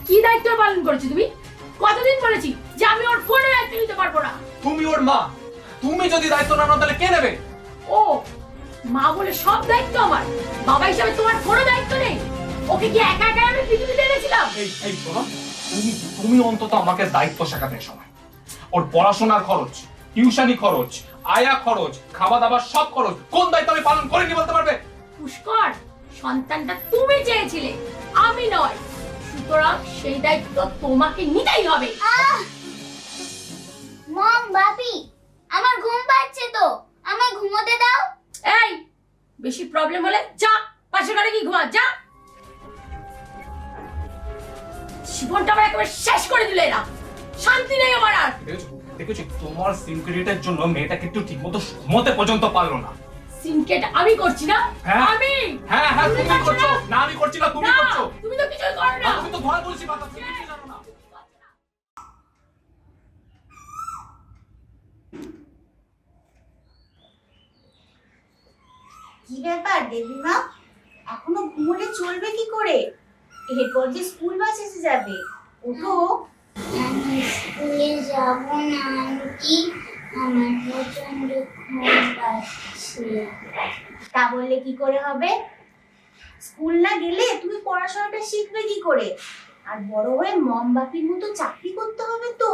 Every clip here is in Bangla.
কি দায়িত্ব পালন করেছো তুমি? কতদিন বলেছি যে আমি ওর কোনো দায়িত্ব নিতে পারবো না। তুমি ওর মা, তুমি যদি দায়িত্ব না নাও তাহলে কে নেবে? ও মা বলে সব দায়িত্ব আমার, বাবা হিসাবে তোমার কোনো দায়িত্ব নেই? ওকে কি একা একা আমি পৃথিবীতে এনেছিলাম? এই শোনো, তুমি তুমি অন্তত আমাকে দায়িত্ব শেখাতে সময়। ওর পড়াশোনার খরচ, টিউশনি খরচ, আয়া খরচ, খাওয়া দাওয়ার সব খরচ কোন দায়িত্ব আমি পালন করিনি বলতে পারবে? পুষ্কর, সন্তানটা তুমি চেয়েছিলে, আমি নয়, সুতরাং সেই দায়িত্ব তোমাকে নিতেই হবে। মম, বাপি, আমার ঘুম পাচ্ছে তো, আমায় ঘুমোতে দাও। এই বেশি প্রবলেম হলে যা পাশের ঘরে কি ঘুমা যা। জীবনটা আমার একেবারে শেষ করে দিলে এরা, শান্তি নেই আমার আর। দেখেছো তোমার সিকিউরিটির জন্য মেয়েটাকে একটু ঠিকমতো ঘুমোতে পর্যন্ত পারলো না। সিনকেট আমি করছি না? হ্যাঁ। আমি হ্যাঁ হ্যাঁ তুমি করছো না, আমি করছি না, তুমি না, করছো। তুমি তো কিছুই করো না। তুমি তো ধরা বলছি বাবা, তুমি কিছু জানো না। কি ব্যাপার দেবীমা, এখনো ঘুমোলে চলবে কি করে? এরপর যে স্কুল বাস এসে যাবে, ওঠো। আমি স্কুলে যাব না আন্টি, আমার প্রচন্ড ঘুম পাচ্ছে। তা বললে কি করে হবে? স্কুল না গেলে তুমি পড়াশোনাটা শিখবে কি করে? আর বড় হয়ে মম বাপির মতো চাকরি করতে হবে তো।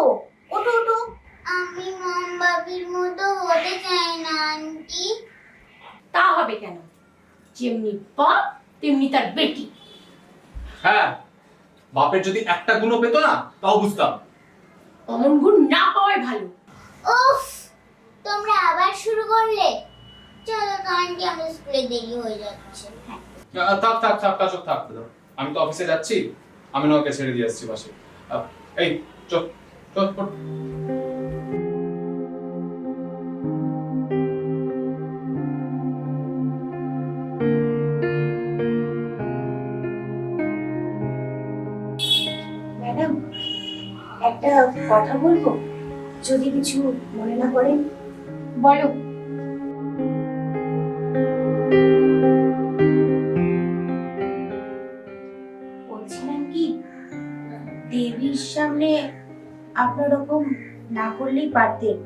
ওঠো ওঠো। আমি মম বাবির মতো হতে চাই না আন্টি। তা হবে কেন? যেমনি বাপ তেমনি তার বেটি। হ্যাঁ, বাপের যদি একটা গুণও পেতো না তাও বুঝতাম। অমন গুণ না পাওয়াই ভালো। উফ, তোমরা আবার শুরু করলে। চলো তো আন্টি, আমার স্কুলে দেরি হয়ে যাচ্ছে। থাক থাক থাক কাজ থাক, আমি তো অফিসে যাচ্ছি, আমি না ওকে ছেড়ে দিয়ে আসছি বাসে। এই চল চল চল। ম্যাডাম, একটা কথা বলবো, যদি কিছু মনে না করেন। বলো। বলছিলাম কি, দেবীর সামনে আপনার রকম না করলেই পারতেন।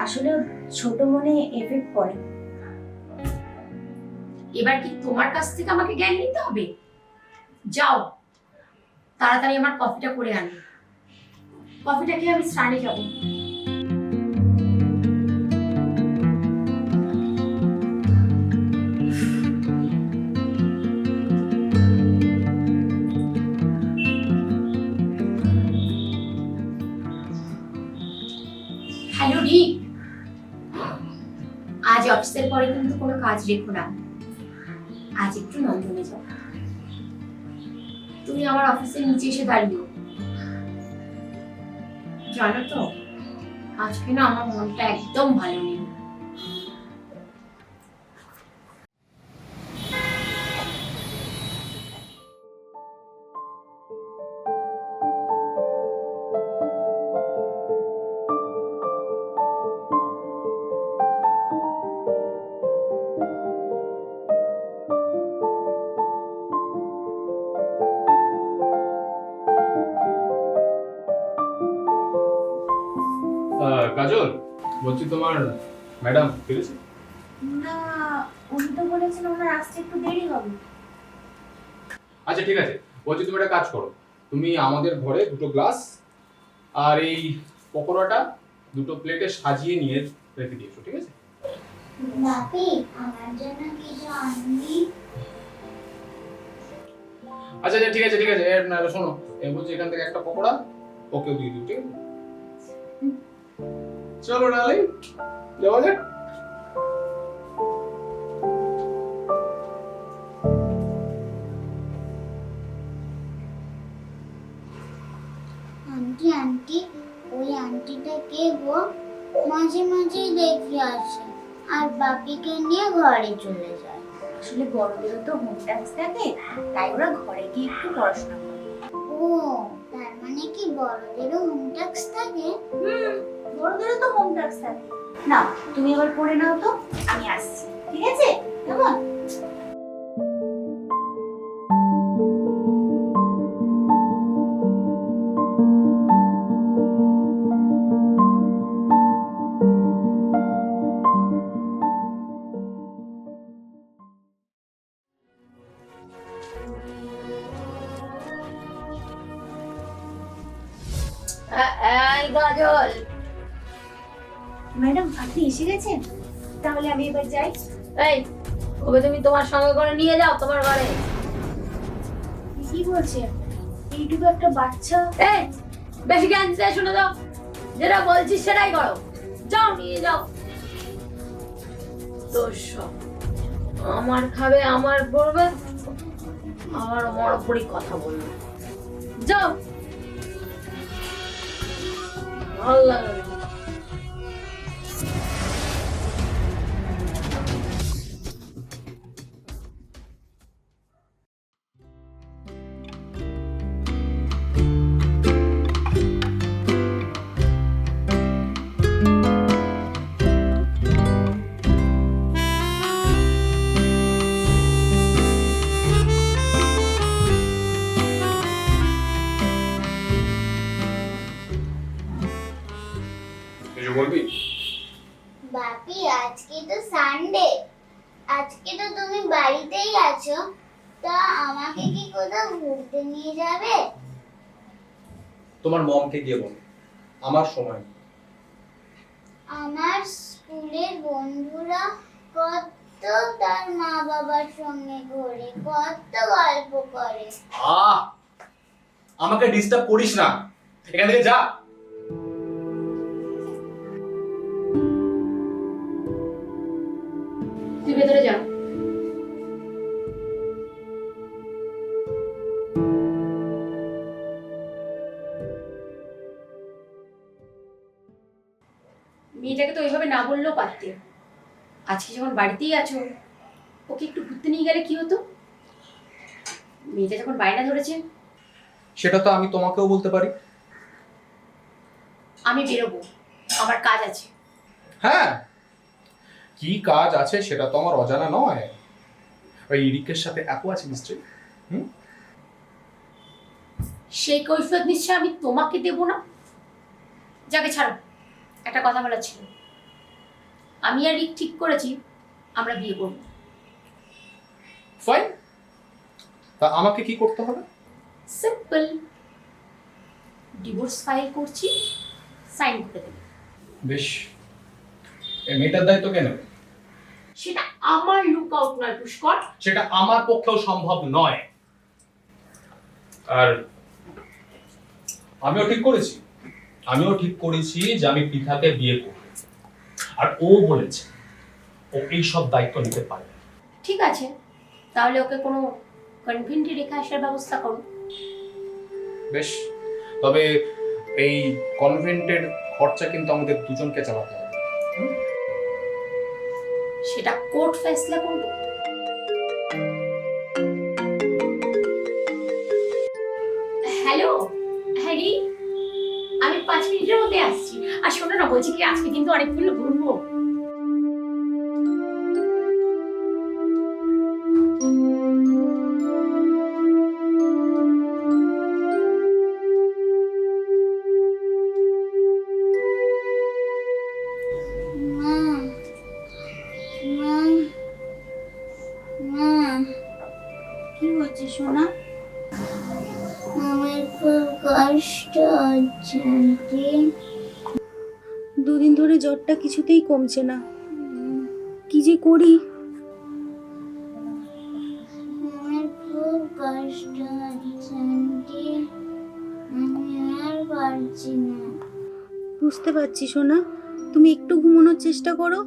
আসলে ওর ছোট মনে এফেক্ট পড়ে। এবার কি তোমার কাছ থেকে আমাকে জ্ঞান নিতে হবে? যাও তাড়াতাড়ি আমার কফিটা করে আনো। কফিটা খেয়ে আমি স্নানে যাব। হ্যালো রিক, আজ অফিসের পরে কিন্তু কোনো কাজ রেখো না। আজ একটু নন্দনে যাও। তুমি আমার অফিসের নিচে এসে দাঁড়িও। জানো তো, আজকে না আমার মনটা একদম ভালো নেই। কাজল, বলছি তোমার ম্যাডাম ফিরেছে? না, উনি তো বলেছেন ওনার আসতে একটু দেরি হবে। আচ্ছা ঠিক আছে, বলছি তুমি একটা কাজ করো, তুমি আমাদের ঘরে দুটো গ্লাস আর এই পকোড়াটা দুটো প্লেটে সাজিয়ে নিয়ে রেখে দিয়েছো, ঠিক আছে? বাপি, আমার জন্য কিছু আনবি? আচ্ছা আচ্ছা ঠিক আছে ঠিক আছে, শোনো, বলছি এখান থেকে একটা পকোড়া ওকেও দিয়ে দিও, ঠিক আছে? চলো ডার্লিং, যাওয়া যাক। আন্টি আন্টি, ওই আন্টিটা কে গো? মাঝে মাঝেই দেখি আসে আর বাপিকে নিয়ে ঘরে চলে যায়। আসলে বড়দেরও তো হোম টাস্ক থাকে, তাই ওরা ঘরে গিয়ে একটু পড়াশোনা করে। ও, তার মানে কি বড়দেরও হোম টাস্ক থাকে? বড়দেরও তো হোম টাস্ক থাকে। না, তুমি এবার পড়ে নাও তো, আমি আসছি, ঠিক আছে? কেমন? এই গাজল, ম্যাডাম আপনি এসে গেছেন, তাহলে আমি এবার যাই। এই ওকে তুমি তোমার সঙ্গে করে নিয়ে যাও তোমার ঘরে। কি বলছেন? এইটুকু একটা বাচ্চা। এই বেশি জ্ঞান দিতে শুনে দাও, যেটা বলছিস সেটাই করো, যাও নিয়ে যাও। তোর সব আমার খাবে, আমার পড়বে, আমার ওপরই কথা বলবে। যাও, ভালো লাগে না। কিছু বলবি? বাপি আজকে তো সানডে, আজকে তো তুমি বাড়িতেই আছো, তা আমাকে কি কোথাও ঘুরতে নিয়ে যাবে? তোমার মমকে গিয়ে বল, আমার সময় নেই। আমার স্কুলের বন্ধুরা কত তার মা বাবার সঙ্গে ঘোরে, কত গল্প করে। আমাকে ডিস্টার্ব করিস না, এখান থেকে যা। তুই ভেতরে যা। মেয়েটাকে তো ওইভাবে না বললেও পারতে। আজকে যখন বাড়িতেই আছো, ওকে একটু ঘুরতে নিয়ে গেলে কি হতো? মেয়েটা যখন বায়না ধরেছে। সেটা তো আমি তোমাকেও বলতে পারি। আমি বেরোবো, আমার কাজ আছে। হ্যাঁ, কি কাজ আছে সেটা তো আমার অজানা নয়। ওই ইরিকের সাথে অ্যাপও আছে নিশ্চয়ই। সেই কৈফিয়ত নিশ্চয় আমি তোমাকে দেব না। যাকে ছাড়ো, একটা কথা বলার ছিল। আমি আর রিক ঠিক করেছি আমরা বিয়ে করব। ফাইন, তা আমাকে কি করতে হবে? সিম্পল, ডিভোর্স ফাইল করছি, সাইন করে দেবে। বেশ, এই মেয়েটার দায়িত্ব কে নেবে? সেটা আমার লুক আউট নয় পুষ্কর। সেটা আমার পক্ষেও সম্ভব নয়। আর আমিও ঠিক করেছি যে আমি পৃথাকে বিয়ে করব। আর ও বলেছে ও এই সব দায়িত্ব নিতে পারবে। ঠিক আছে, তাহলে ওকে কোনো কনভেন্টে রেখে আসার ব্যবস্থা করো। বেশ, তবে এই কনভেন্টের খরচা কিন্তু আমাদের দুজনকে চালাতে হবে। সেটা কোর্ট ফেসলা করবে। হ্যালো হ্যারি, আমি 5 মিনিটের মধ্যে আসছি। আর শোনো না, বলছি কি আজকে কিন্তু অনেকগুলো ঘুরবো। মা, মা, মা, কি হচ্ছে সোনা? আমার খুব কষ্ট হচ্ছে আন্টি। দুদিন ধরে জ্বরটা কিছুতেই কমছে না, কি যে করি। আমার খুব কষ্ট হচ্ছে আন্টি, আমি আর পারছি না। বুঝতে পারছি সোনা, তুমি একটু ঘুমানোর চেষ্টা করো।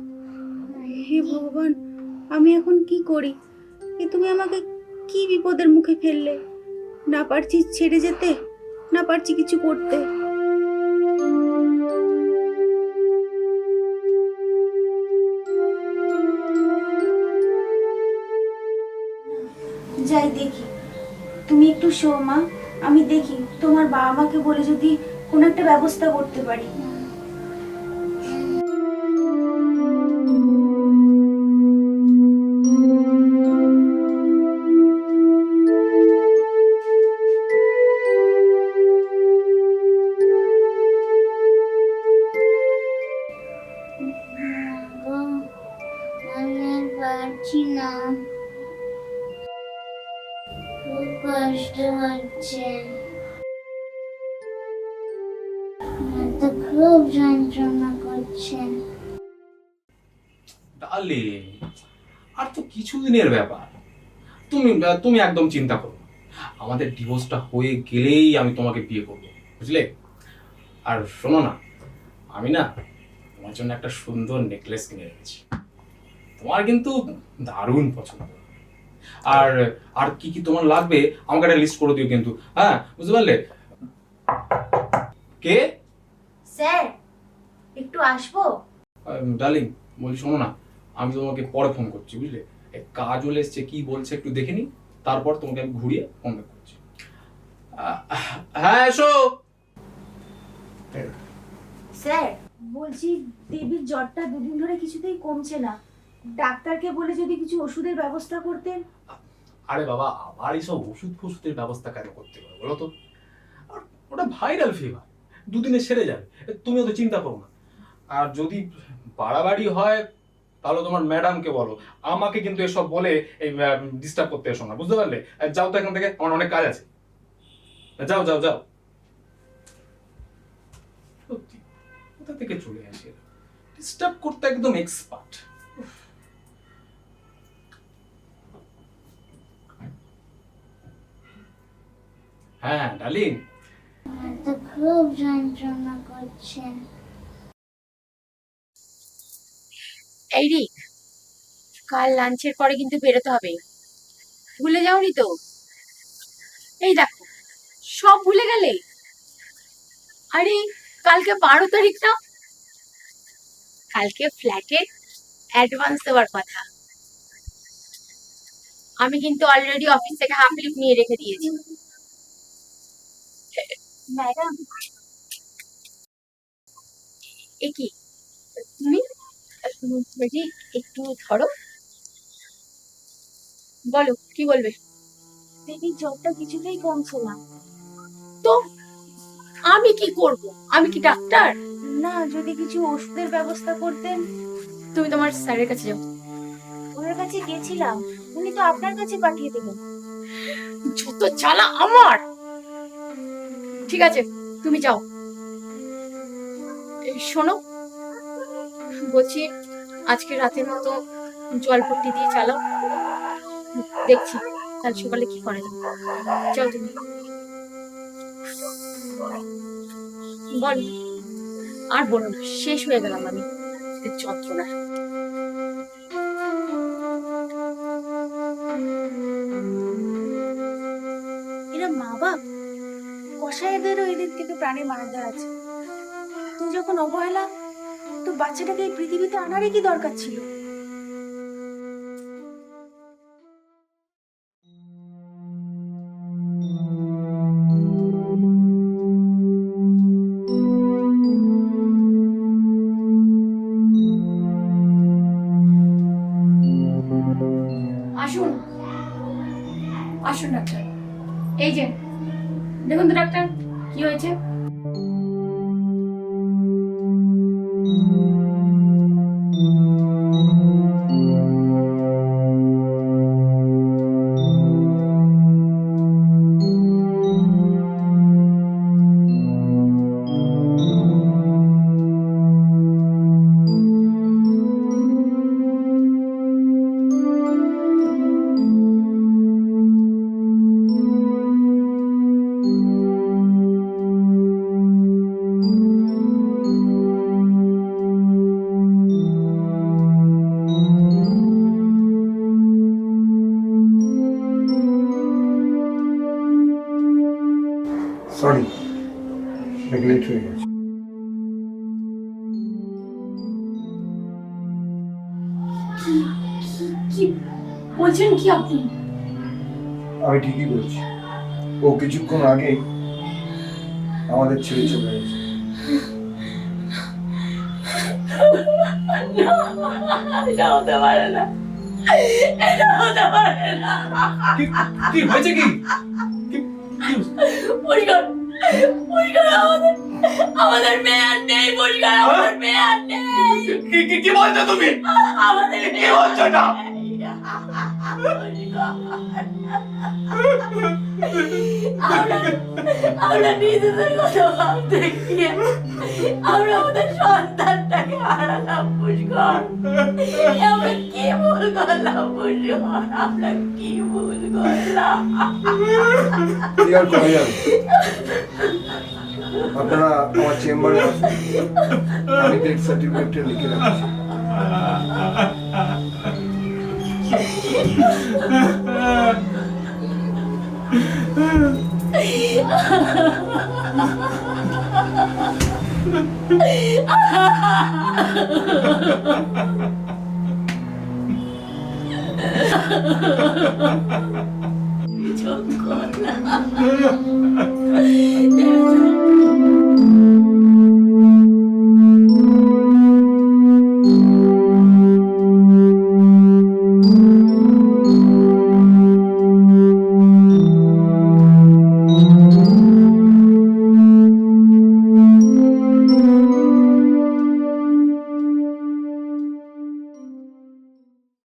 হে ভগবান, আমি এখন কি করি? তুমি আমাকে কি বিপদের মুখে ফেললে। না পারছি ছেড়ে যেতে, না পারছি কিছু করতে। যাই দেখি, তুমি একটু শো মা, আমি দেখি তোমার বাবা মাকে বলে যদি কোনো একটা ব্যবস্থা করতে পারি। আমি আর পারছি না, খুব কষ্ট হচ্ছে। খুব যন্ত্রণা করছে। ডার্লিং, আর তো কিছুদিনের ব্যাপার। তুমি তুমি একদম চিন্তা করো না। আমাদের ডিভোর্সটা হয়ে গেলেই আমি তোমাকে বিয়ে করবো, বুঝলে? আর শোনো না, আমি না তোমার জন্য একটা সুন্দর নেকলেস কিনে রেখেছি। তোমার কিন্তু দারুণ পছন্দ। আর আর কি কি তোমার লাগবে আমাকে একটা লিস্ট করে দিও কিন্তু, হ্যাঁ, বুঝতে পারলে? কে? স্যার, একটু আসবো? ডার্লিং, বলি শোনো না, আমি তোমাকে পরে ফোন করছি, বুঝলে? কাজল এসছে, কি বলছে একটু দেখে নি, তারপর তোমাকে আমি ঘুরিয়ে ফোন ব্যাক করছি। হ্যাঁ, এসো। স্যার, বলছি দেবীর জ্বরটা দুদিন ধরে কিছুতেই কমছে না। ডাক্তারকে বলে যদি কিছু ওষুধের ব্যবস্থা করতেন। আরে বাবা, আবার এইসব ওষুধ ফষুধের ব্যবস্থা কেন করতে হবে বলো তো? আর ওটা ভাইরাল ফিভার, দুদিনে সেরে যাবে, তুমিও তো চিন্তা করো না। আর যদি বাড়াবাড়ি হয় তাহলে তোমার ম্যাডামকে বলো, আমাকে কিন্তু এসব বলে এই ডিস্টার্ব করতে এসো না, বুঝতে পারলে? যাও তো এখান থেকে, আমার অনেক কাজ আছে। যাও যাও যাও। সত্যি কোথা থেকে চলে আসে, ডিস্টার্ব করতে একদম এক্সপার্ট। হ্যাঁ ডার্লিং, আমার তো খুব যন্ত্রণা করছে। এই রিক, কাল লাঞ্চের পরে কিন্তু বেরোতে হবে, ভুলে যাওনি তো? এই দেখো, সব ভুলে গেলে। আরে কালকে 12 তারিখ না? কালকে ফ্ল্যাটে অ্যাডভান্স দেওয়ার কথা। আমি কিন্তু অলরেডি অফিস থেকে হাফ লিভ নিয়ে রেখে দিয়েছি। ম্যাডাম, এ কি তুমি? বলছি একটু ধরো, বলো কি বলবে। দেবীর জ্বরটা কিছুতেই কমছে না। তো আমি কি করব? আমি কি ডাক্তার? না, যদি কিছু ওষুধের ব্যবস্থা করতেন। তুমি তোমার স্যারের কাছে যাও। ওনার কাছে গেছিলাম, উনি তো আপনার কাছে পাঠিয়ে দেবেন। যত জ্বালা আমার। ঠিক আছে, তুমি যাও। এই শোনো, বলছি আজকে রাতের মতো জলপট্টি দিয়ে চালাও, দেখছি কাল সকালে কি করে। যাও তুমি। বল, আর বলো না, শেষ হয়ে গেলাম আমি যন্ত্রণা। এরা মা বাপ, কসাইদেরও এদের থেকে প্রাণে মারাদার আছে। তুই যখন অবহেলা, তো বাচ্চাটাকে এই পৃথিবীতে আনারই কি দরকার ছিল? আসুন আসুন ডাক্তার। এই যে দেখুন তো ডাক্তার, কি হয়েছে? সরি, নেগলেক্ট হয়ে গেছে। কি বলছেন কি আপনি? আমি ঠিকই বলছি, ও কিছুক্ষণ আগে আমাদের ছেড়ে চলে গেছে। এটা হতে পারে না, এটা হতে পারে না। কি হয়েছে? কি পরিষ্কার পরিষ্কার, আমাদের মেয়ে আর নেই। পরিষ্কার, আমাদের মেয়ে আর নেই। কি বলছো তুমি? আমাদের কি বলছো না? আমরা নিজেদের কথা ভাবতে গিয়ে আমরা আমাদের সন্তানটাকে হারালাম পুষ্কর। আমরা কি ভুল করলাম পুষ্কর? আমরা কি ভুল করলাম? কি আর করা যাবে? আপনারা আমার চেম্বারে আসুন, আমি ডেথ সার্টিফিকেটটা লিখে রাখছি। চোখ খোলা।